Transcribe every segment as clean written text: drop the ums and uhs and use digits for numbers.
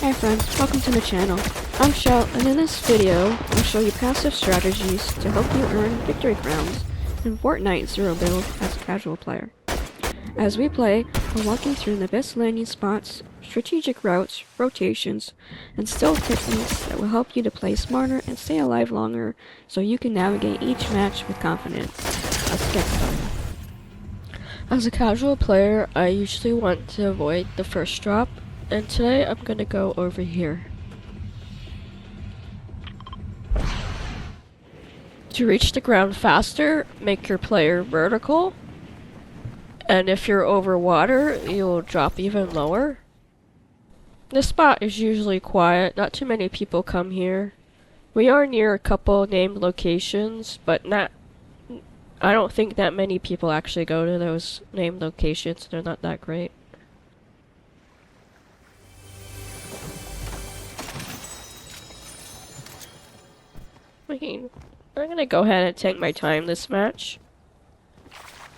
Hi friends, welcome to the channel. I'm Shell, and in this video, I'll show you passive strategies to help you earn victory crowns in Fortnite Zero build as a casual player. As we play, we're walking through the best landing spots, strategic routes, rotations, and stealth techniques that will help you to play smarter and stay alive longer so you can navigate each match with confidence. Let's get started. As a casual player, I usually want to avoid the first drop, and today I'm gonna go over here. To reach the ground faster, make your player vertical, and if you're over water, you'll drop even lower. This spot is usually quiet, not too many people come here. We are near a couple named locations, but I don't think that many people actually go to those named locations. They're not that great. I'm gonna go ahead and take my time this match.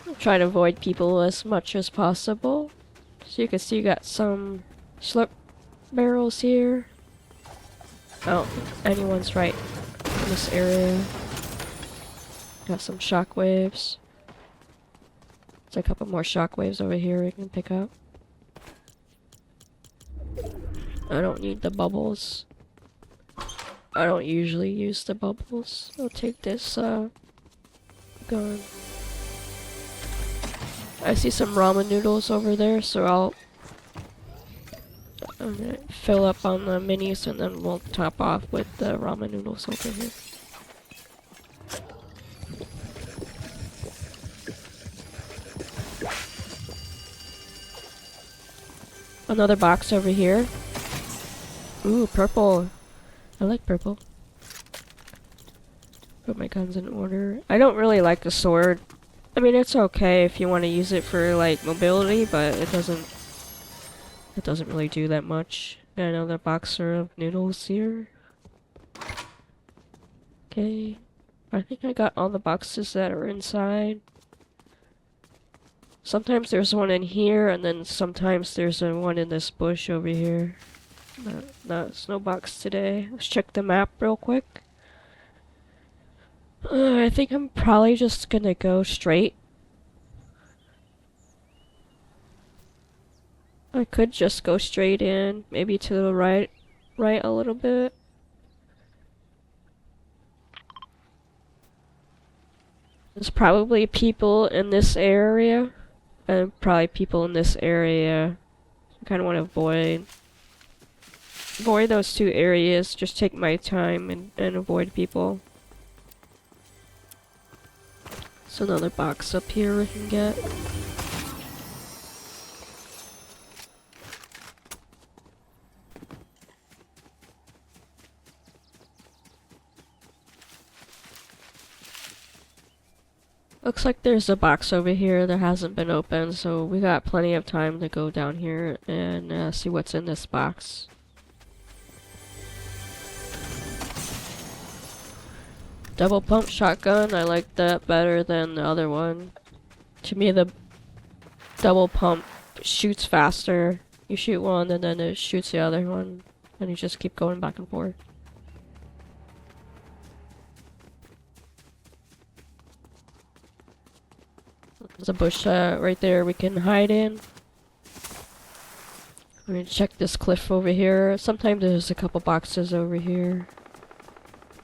I'll try to avoid people as much as possible. So you can see you got some slurp barrels here. I don't think anyone's right in this area. Got some shockwaves. There's a couple more shockwaves over here we can pick up. I don't need the bubbles. I don't usually use the bubbles. I'll take this gun. I see some ramen noodles over there, so I'm gonna fill up on the minis and then we'll top off with the ramen noodles over here. Another box over here. Ooh, purple. I like purple. Put my guns in order. I don't really like the sword. I mean, it's okay if you want to use it for like mobility, but it doesn't really do that much. Got another box of noodles here. Okay. I think I got all the boxes that are inside. Sometimes there's one in here, and then sometimes there's one in this bush over here. There's no box today. Let's check the map real quick. I think I'm probably just gonna go straight. I could just go straight in, maybe to the right a little bit. There's probably people in this area, and probably people in this area. I kind of want to avoid those two areas. Just take my time and avoid people. There's another box up here we can get. Looks like there's a box over here that hasn't been opened, so we got plenty of time to go down here and see what's in this box. Double pump shotgun, I like that better than the other one. To me, the double pump shoots faster. You shoot one and then it shoots the other one, and you just keep going back and forth. There's a bush right there we can hide in. We're gonna check this cliff over here. Sometimes there's a couple boxes over here.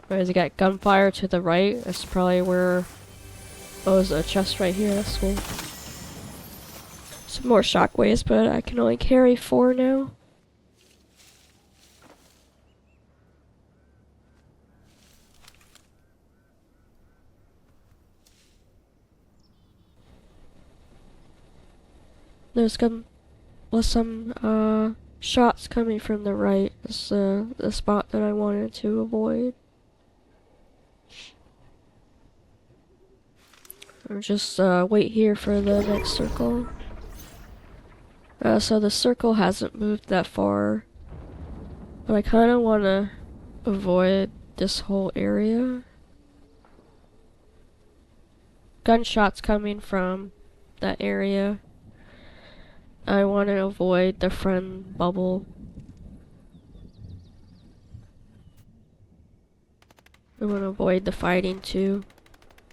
Whereas you got gunfire to the right. That's probably where... Oh, there's a chest right here. That's cool. Some more shockwaves, but I can only carry 4 now. There's some shots coming from the right. That's the spot that I wanted to avoid. Or just wait here for the next circle. So the circle hasn't moved that far, but I kind of want to avoid this whole area. Gunshots coming from that area. I want to avoid the friend bubble. I want to avoid the fighting too.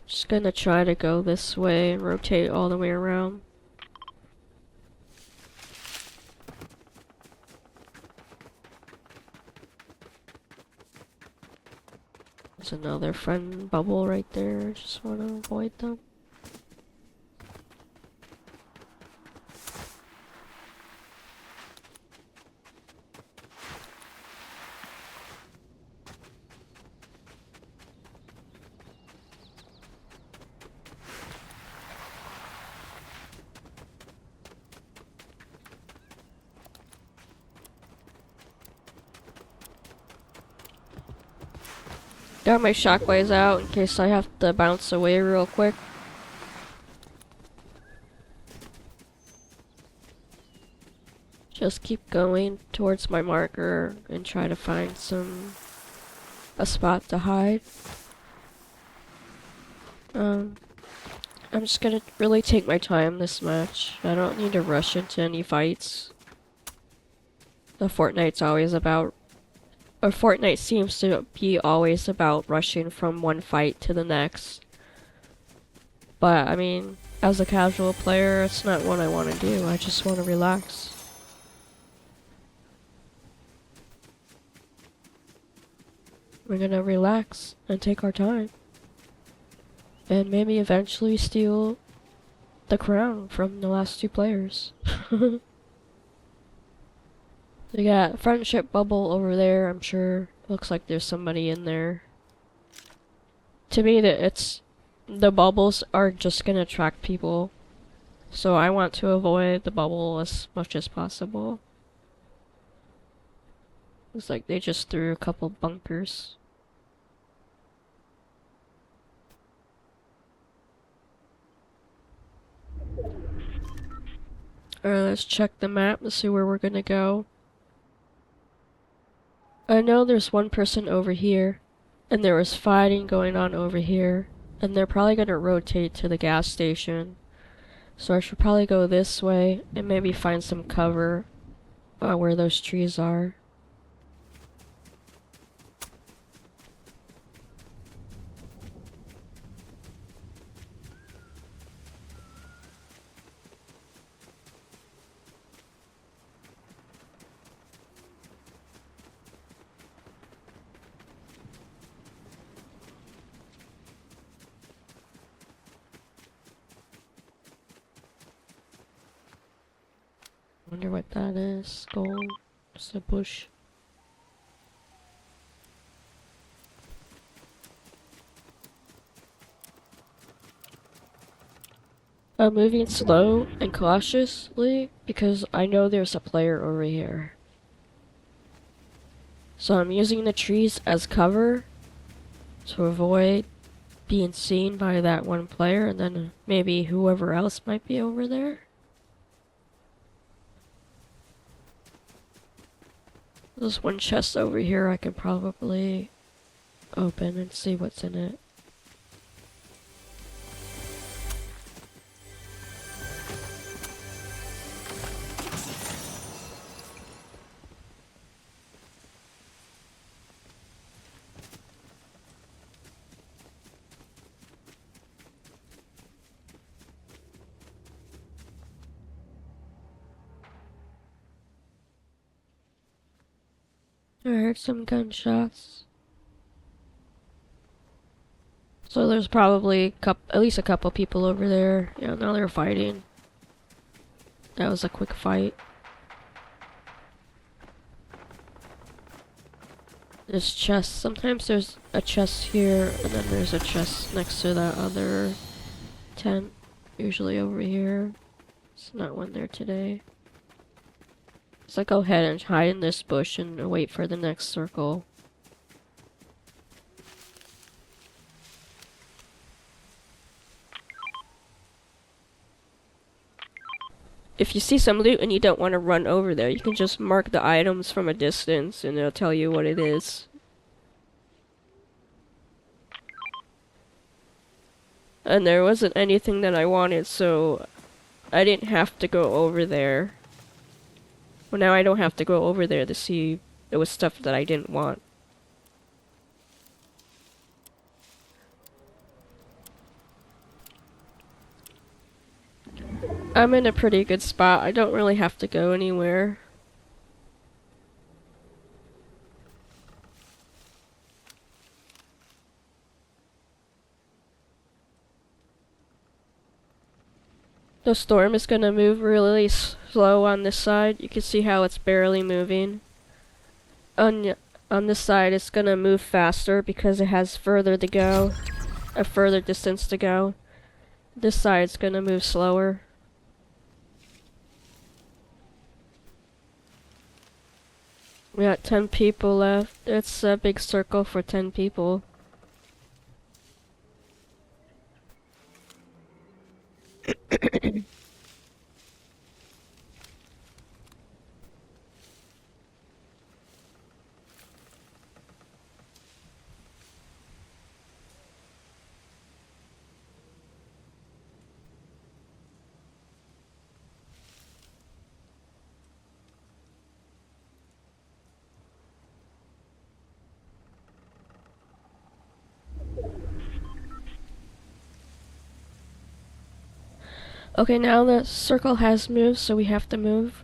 Just gonna try to go this way and rotate all the way around. There's another friend bubble right there. Just want to avoid them. Got my shockwaves out in case I have to bounce away real quick. Just keep going towards my marker and try to find a spot to hide. I'm just gonna really take my time this match. I don't need to rush into any fights. Fortnite seems to be always about rushing from one fight to the next. But, I mean, as a casual player, it's not what I want to do. I just want to relax. We're gonna relax and take our time. And maybe eventually steal the crown from the last two players. We got friendship bubble over there, I'm sure. Looks like there's somebody in there. To me, the bubbles are just gonna attract people. So I want to avoid the bubble as much as possible. Looks like they just threw a couple bunkers. Alright, let's check the map to see where we're gonna go. I know there's one person over here, and there was fighting going on over here, and they're probably gonna rotate to the gas station. So I should probably go this way and maybe find some cover where those trees are. Wonder what that is. Gold. Just a bush. I'm moving slow and cautiously because I know there's a player over here. So I'm using the trees as cover to avoid being seen by that one player, and then maybe whoever else might be over there. There's one chest over here I can probably open and see what's in it. I heard some gunshots. So there's probably at least a couple people over there. Yeah, now they're fighting. That was a quick fight. There's chests. Sometimes there's a chest here, and then there's a chest next to that other tent. Usually over here. There's not one there today. So go ahead and hide in this bush and wait for the next circle. If you see some loot and you don't want to run over there, you can just mark the items from a distance and it'll tell you what it is. And there wasn't anything that I wanted, so I didn't have to go over there. Well, now I don't have to go over there to see there was stuff that I didn't want. I'm in a pretty good spot. I don't really have to go anywhere. The storm is gonna move really slow on this side. You can see how it's barely moving. On this side, it's gonna move faster because it has further to go, a further distance to go. This side's gonna move slower. We got 10 people left. It's a big circle for 10 people. Okay, now the circle has moved, so we have to move.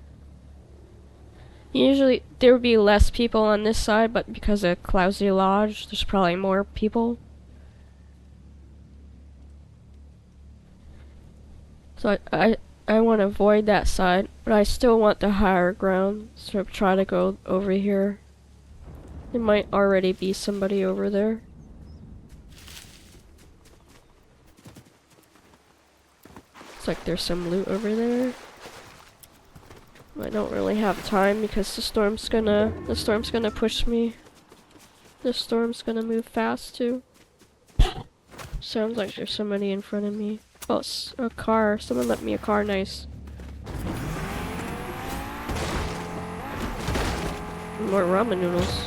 Usually there would be less people on this side, but because of Cloudsy Lodge, there's probably more people. So I want to avoid that side, but I still want the higher ground, so try to go over here. There might already be somebody over there. Looks like there's some loot over there. I don't really have time because the storm's gonna push me. The storm's gonna move fast too. Sounds like there's somebody in front of me. Oh, it's a car. Someone left me a car. Nice. More ramen noodles.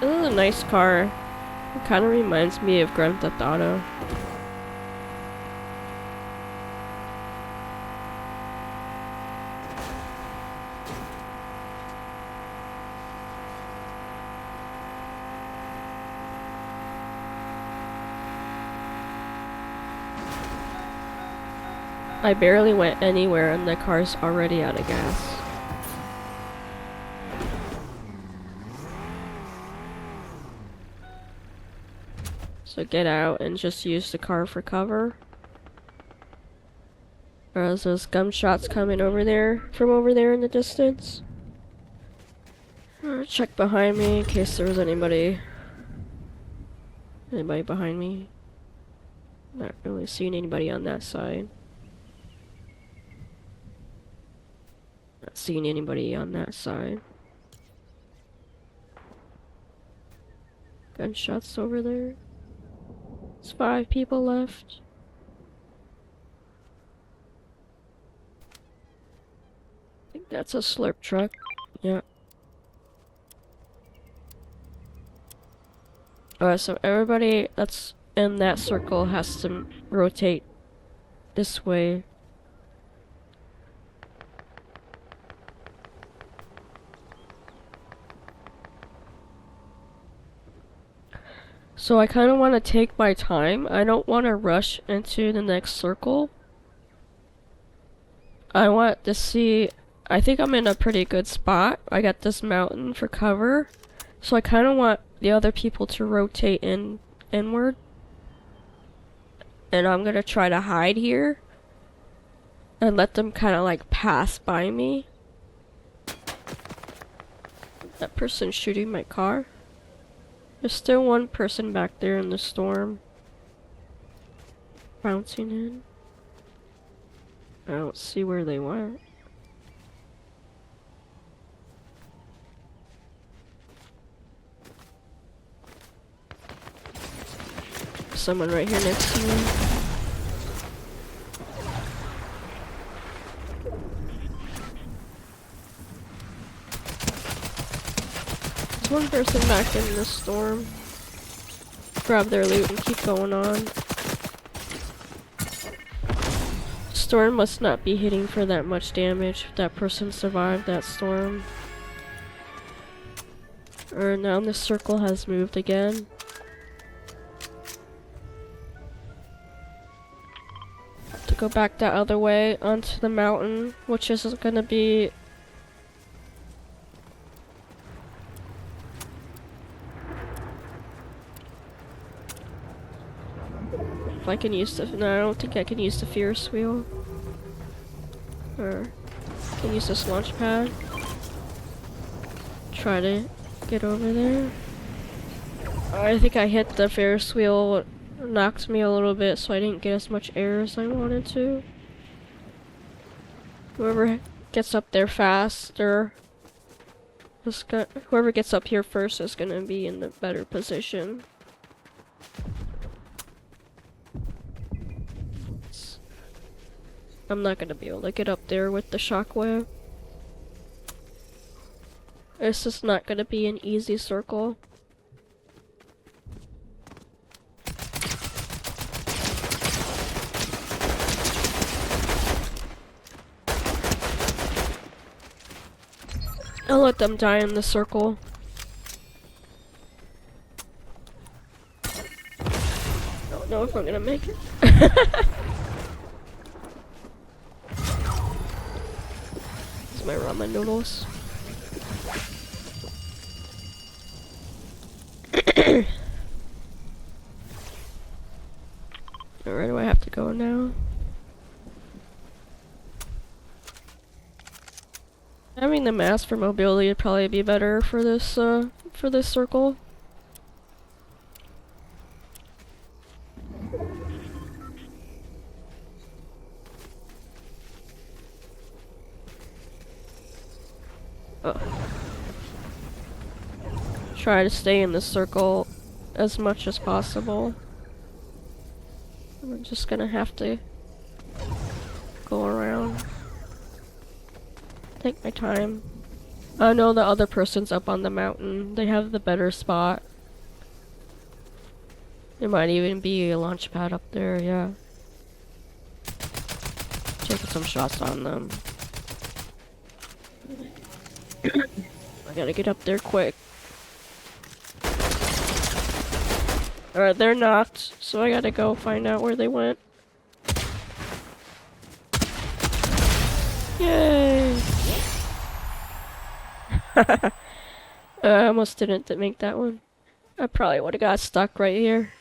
This is a nice car. It kind of reminds me of Grand Theft Auto. I barely went anywhere and the car's already out of gas. So get out and just use the car for cover. Or else those gunshots coming over there, from over there in the distance. Check behind me in case there was anybody behind me. Not really seeing anybody on that side. Not seeing anybody on that side. Gunshots over there. There's 5 people left. I think that's a slurp truck. Yeah. Alright, so everybody that's in that circle has to rotate this way. So I kind of want to take my time. I don't want to rush into the next circle. I want to see... I think I'm in a pretty good spot. I got this mountain for cover. So I kind of want the other people to rotate inward. And I'm going to try to hide here. And let them kind of like pass by me. That person's shooting my car. There's still one person back there in the storm. Bouncing in. I don't see where they went. Someone right here next to me. There's one person back in the storm. Grab their loot and keep going on. Storm must not be hitting for that much damage if that person survived that storm. Or now the circle has moved again. To go back that other way onto the mountain, which is gonna be if I can use the no, I don't think I can use the Fierce wheel. Or I can use this launch pad. Try to get over there. I think I hit the Ferris wheel, knocked me a little bit, so I didn't get as much air as I wanted to. Whoever gets up there faster, whoever gets up here first is gonna be in the better position. I'm not gonna be able to get up there with the shockwave. This is not gonna be an easy circle. I'll let them die in the circle. I don't know if I'm gonna make it. It's my ramen noodles. Where do I have to go now? Having the mask for mobility would probably be better for this circle. Try to stay in the circle as much as possible. I'm just gonna have to go around. Take my time. I know the other person's up on the mountain. They have the better spot. There might even be a launch pad up there, yeah. Taking some shots on them. I gotta get up there quick. Alright, they're knocked, so I gotta go find out where they went. Yay! I almost didn't make that one. I probably would have got stuck right here.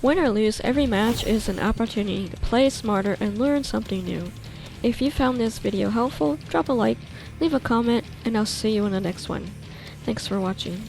Win or lose, every match is an opportunity to play smarter and learn something new. If you found this video helpful, drop a like, leave a comment, and I'll see you in the next one. Thanks for watching.